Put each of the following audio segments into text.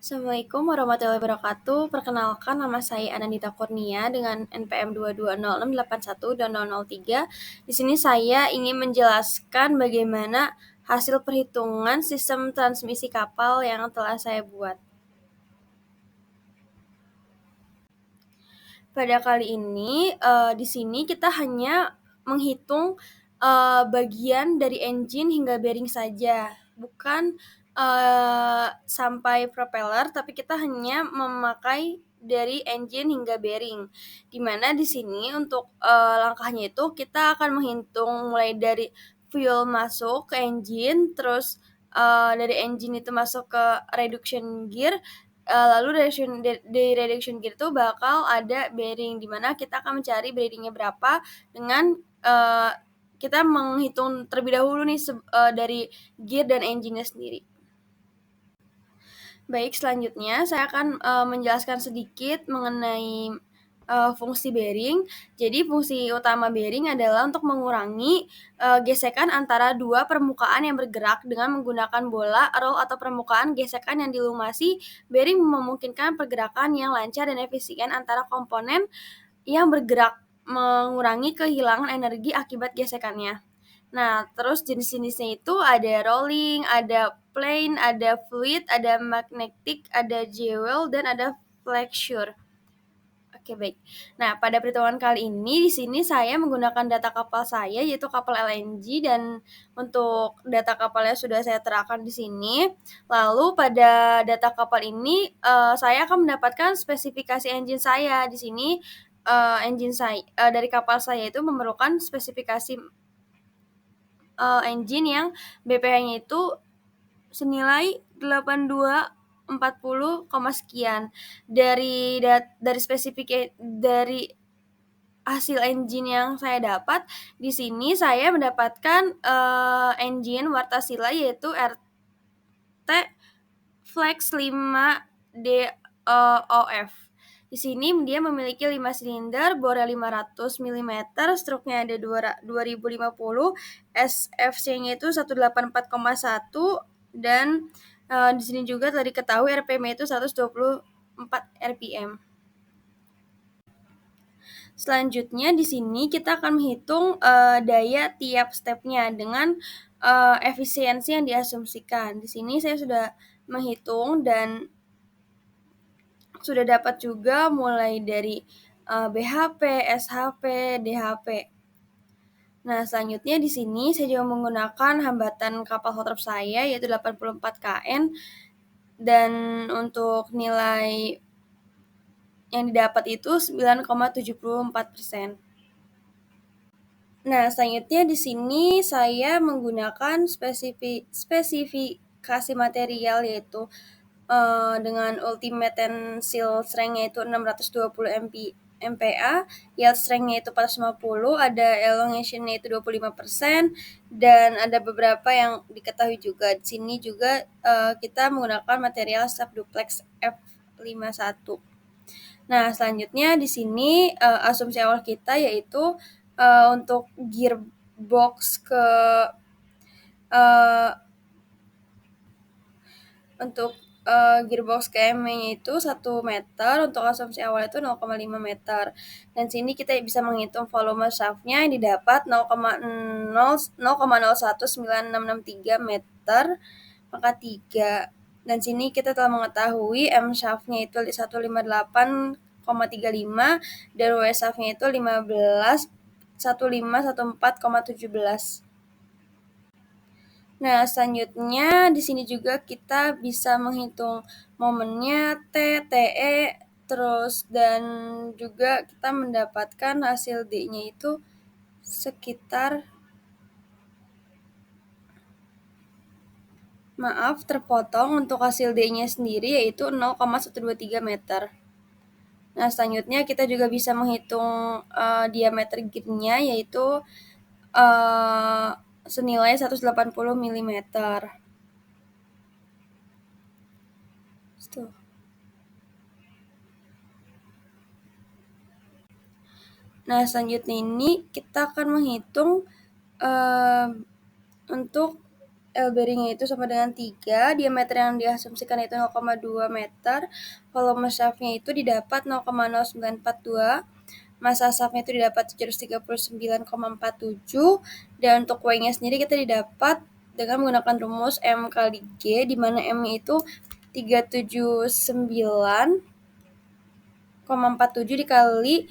Assalamualaikum warahmatullahi wabarakatuh. Perkenalkan, nama saya Anandita Kurnia dengan NPM 220681003. Di sini saya ingin menjelaskan bagaimana hasil perhitungan sistem transmisi kapal yang telah saya buat. Pada kali ini, di sini kita hanya menghitung bagian dari engine hingga bearing saja, bukan sampai propeller, tapi kita hanya memakai dari engine hingga bearing. Di mana di sini untuk langkahnya itu kita akan menghitung mulai dari fuel masuk ke engine, terus dari engine itu masuk ke reduction gear. Lalu dari reduction gear itu bakal ada bearing, di mana kita akan mencari bearing-nya berapa dengan kita menghitung terlebih dahulu nih dari gear dan engine-nya sendiri. Baik, selanjutnya saya akan menjelaskan sedikit mengenai fungsi bearing. Jadi fungsi utama bearing adalah untuk mengurangi gesekan antara dua permukaan yang bergerak dengan menggunakan bola, roll atau permukaan gesekan yang dilumasi. Bearing memungkinkan pergerakan yang lancar dan efisien antara komponen yang bergerak, mengurangi kehilangan energi akibat gesekannya. Nah, terus jenis-jenisnya itu ada rolling, ada plane, ada fluid, ada magnetic, ada jewel, dan ada flexure. Oke, baik. Nah, pada perhitungan kali ini di sini saya menggunakan data kapal saya, yaitu kapal LNG, dan untuk data kapalnya sudah saya terapkan di sini. Lalu pada data kapal ini saya akan mendapatkan spesifikasi engine saya. Di sini engine saya dari kapal saya itu memerlukan spesifikasi engine yang BPH-nya itu senilai 8240, sekian. Dari hasil engine yang saya dapat, di sini saya mendapatkan engine Wartasila yaitu RT Flex 5 DOF. Di sini dia memiliki 5 silinder, bornya 500 mm, struknya ada 2050, SFC-nya itu 184,1, dan di sini juga telah diketahui RPM-nya itu 124 RPM. Selanjutnya di sini kita akan menghitung daya tiap stepnya dengan efisiensi yang diasumsikan. Di sini saya sudah menghitung dan sudah dapat juga mulai dari BHP, SHP, DHP. Nah, selanjutnya di sini saya juga menggunakan hambatan kapal hot rod saya yaitu 84 kN, dan untuk nilai yang didapat itu 9,74%. Nah, selanjutnya di sini saya menggunakan spesifikasi material yaitu dengan ultimate tensile strength yaitu 620 MPa, yield strength-nya itu 450, ada elongation-nya itu 25%, dan ada beberapa yang diketahui juga. Di sini juga kita menggunakan material sub duplex F51. Nah, selanjutnya di sini asumsi awal kita yaitu untuk gearbox KM-nya itu 1 meter, untuk asumsi awal itu 0,5 meter. Dan sini kita bisa menghitung volume shaft-nya yang didapat 0,01963 meter maka 3. Dan sini kita telah mengetahui M shaft-nya itu 158,35 dan W shaft-nya itu 1514,17. Nah, selanjutnya di sini juga kita bisa menghitung momennya T, TE, terus dan juga kita mendapatkan hasil D-nya itu sekitar terpotong untuk hasil D-nya sendiri yaitu 0,123 meter. Nah, selanjutnya kita juga bisa menghitung diameter gear-nya yaitu senilai 180 mm. Nah, selanjutnya ini kita akan menghitung untuk L bearing-nya itu sama dengan 3, diameter yang diasumsikan itu 0,2 meter, volume shaft-nya itu didapat 0,0942, massa shaft-nya itu didapat 739,47, dan untuk weight-nya sendiri kita didapat dengan menggunakan rumus M kali G, di mana M-nya itu 379,47 dikali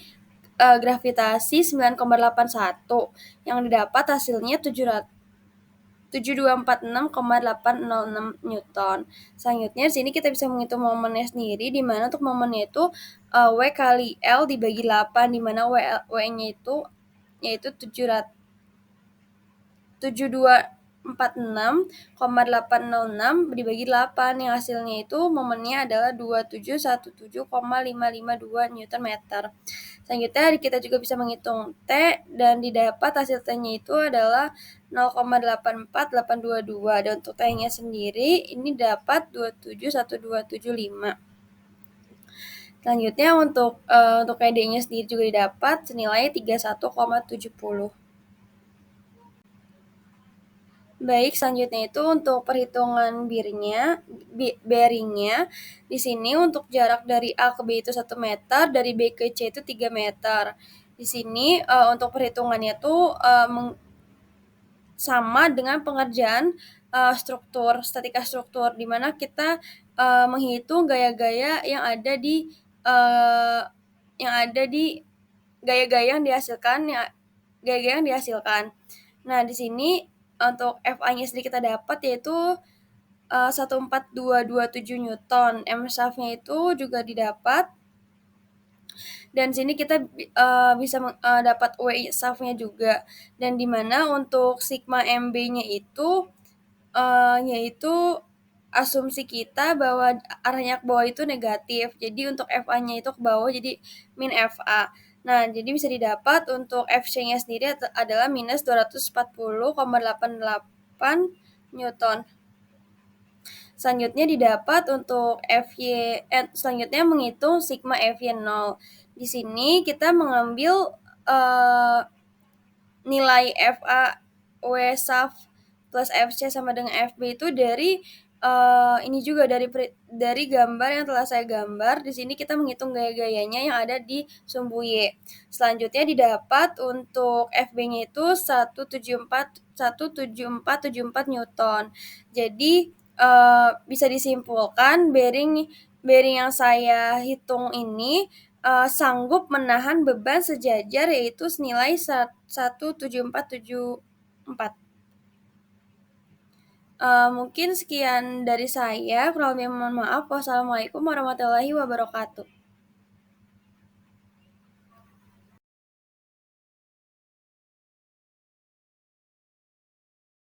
gravitasi 9,81, yang didapat hasilnya 7246,806 Newton. Selanjutnya di sini kita bisa menghitung momennya sendiri, di mana untuk momennya itu W kali L dibagi 8, di mana W-nya itu yaitu 7246,806 dibagi 8, yang hasilnya itu momennya adalah 2717,552 Newton meter. Selanjutnya kita juga bisa menghitung T, dan didapat hasil T-nya itu adalah 0,84822, dan untuk T-nya sendiri ini dapat 271275. Selanjutnya untuk KD-nya sendiri juga didapat senilai 31,70. Baik, selanjutnya itu untuk perhitungan bearingnya. Di sini untuk jarak dari A ke B itu 1 meter, dari B ke C itu 3 meter. Di sini untuk perhitungannya itu sama dengan pengerjaan statika struktur, di mana kita menghitung gaya-gaya yang ada di gaya-gaya yang dihasilkan. Nah, di sini untuk FA-nya sendiri kita dapat yaitu 14227 Newton. M shaft-nya itu juga didapat. Dan sini kita bisa dapat W shaft-nya juga. Dan di mana untuk sigma MB-nya itu yaitu asumsi kita bahwa arahnya ke bawah itu negatif. Jadi untuk FA-nya itu ke bawah, jadi min FA. Nah, jadi bisa didapat untuk FC-nya sendiri adalah minus 240,88 Newton. Selanjutnya didapat untuk selanjutnya menghitung sigma FY 0. Di sini kita mengambil nilai FA W shaft plus FC sama dengan FB itu dari ini juga dari gambar yang telah saya gambar. Di sini kita menghitung gaya-gayanya yang ada di sumbu Y. Selanjutnya didapat untuk FB-nya itu 17474 Newton. Jadi bisa disimpulkan bearing yang saya hitung ini sanggup menahan beban sejajar yaitu senilai 17474. Mungkin sekian dari saya. Kurang lebih mohon maaf. Wassalamualaikum warahmatullahi wabarakatuh.